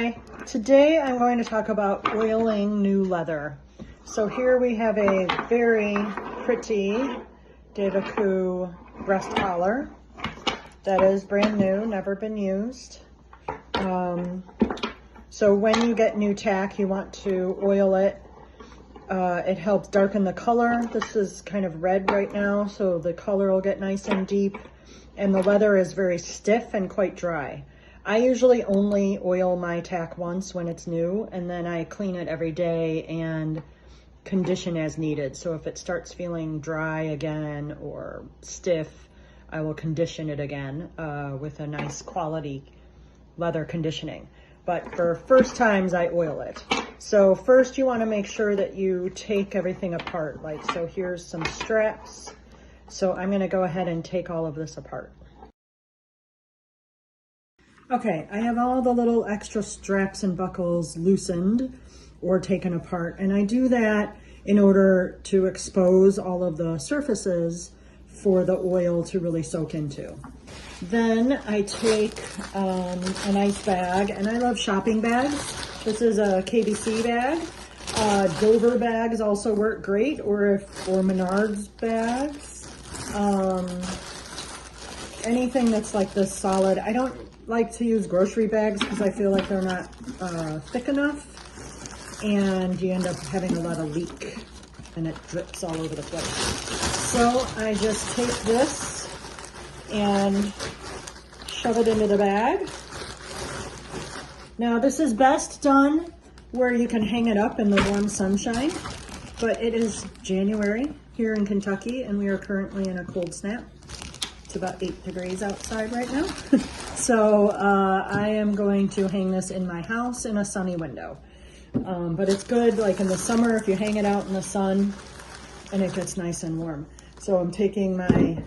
Hi, today I'm going to talk about oiling new leather. So here we have a very pretty David Coup breast collar that is brand new, never been used. So when you get new tack, you want to oil it. It helps darken the color. This is kind of red right now, so the color will get nice and deep. And the leather is very stiff and quite dry. I usually only oil my tack once when it's new, and then I clean it every day and condition as needed. So if it starts feeling dry again or stiff, I will condition it again with a nice quality leather conditioning. But for first times, I oil it. So first you want to make sure that you take everything apart. So here's some straps. So I'm going to go ahead and take all of this apart. Okay, I have all the little extra straps and buckles loosened or taken apart, and I do that in order to expose all of the surfaces for the oil to really soak into. Then I take a nice bag, and I love shopping bags. This is a KBC bag. Dover bags also work great, or Menards bags. Anything that's like this solid. I don't like to use grocery bags because I feel like they're not thick enough, and you end up having a lot of leak and it drips all over the place. So I just take this and shove it into the bag. Now this is best done where you can hang it up in the warm sunshine, but it is January here in Kentucky and we are currently in a cold snap. It's about 8 degrees outside right now. So I am going to hang this in my house in a sunny window. But it's good like in the summer if you hang it out in the sun and it gets nice and warm. So I'm taking my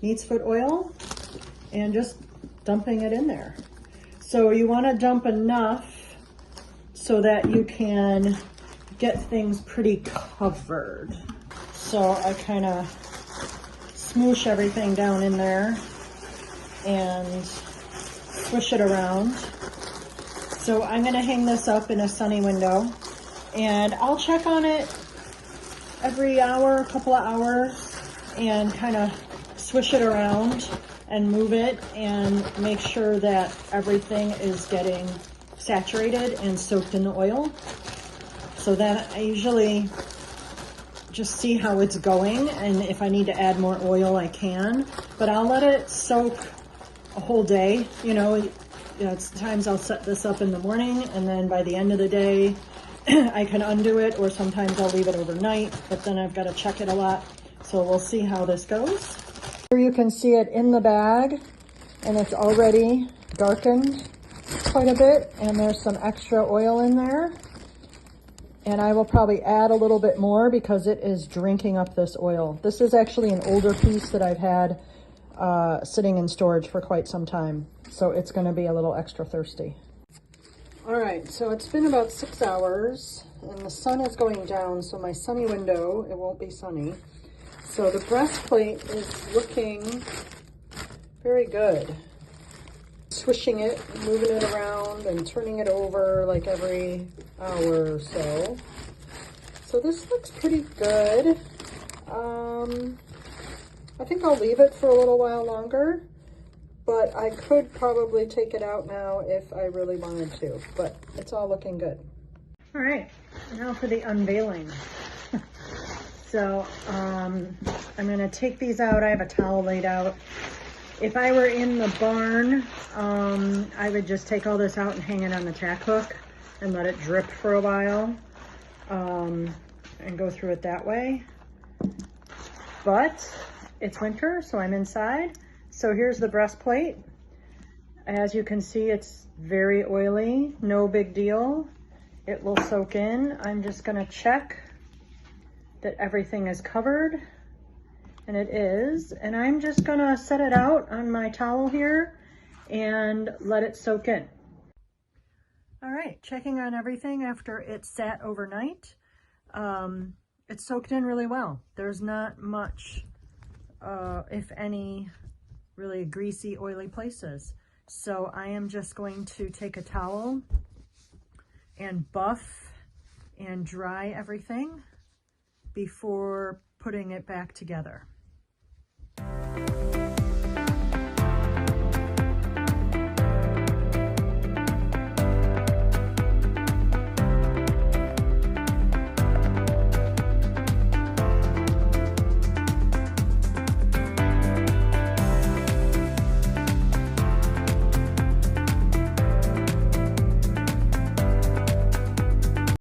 neatsfoot oil and just dumping it in there. So you want to dump enough so that you can get things pretty covered. So I kind of smoosh everything down in there and swish it around. So I'm going to hang this up in a sunny window, and I'll check on it every hour, a couple of hours, and kind of swish it around and move it and make sure that everything is getting saturated and soaked in the oil. So then I usually just see how it's going, and if I need to add more oil, I can, but I'll let it soak a whole day. It's times I'll set this up in the morning, and then by the end of the day, I can undo it, or sometimes I'll leave it overnight, but then I've got to check it a lot. So we'll see how this goes. Here you can see it in the bag, and it's already darkened quite a bit, and there's some extra oil in there. And I will probably add a little bit more because it is drinking up this oil. This is actually an older piece that I've had sitting in storage for quite some time. So it's gonna be a little extra thirsty. All right, so it's been about 6 hours and the sun is going down, so my sunny window, it won't be sunny. So the breastplate is looking very good. Swishing it, moving it around and turning it over like every hour or so. So this looks pretty good. I think I'll leave it for a little while longer, but I could probably take it out now if I really wanted to, but it's all looking good. All right, now for the unveiling. So I'm gonna take these out. I have a towel laid out. If I were in the barn, I would just take all this out and hang it on the tack hook and let it drip for a while and go through it that way. But it's winter, so I'm inside. So here's the breastplate. As you can see, it's very oily, no big deal. It will soak in. I'm just gonna check that everything is covered. And it is, and I'm just gonna set it out on my towel here and let it soak in. All right, checking on everything after it sat overnight. It soaked in really well. There's not much, if any, really greasy, oily places. So I am just going to take a towel and buff and dry everything before putting it back together.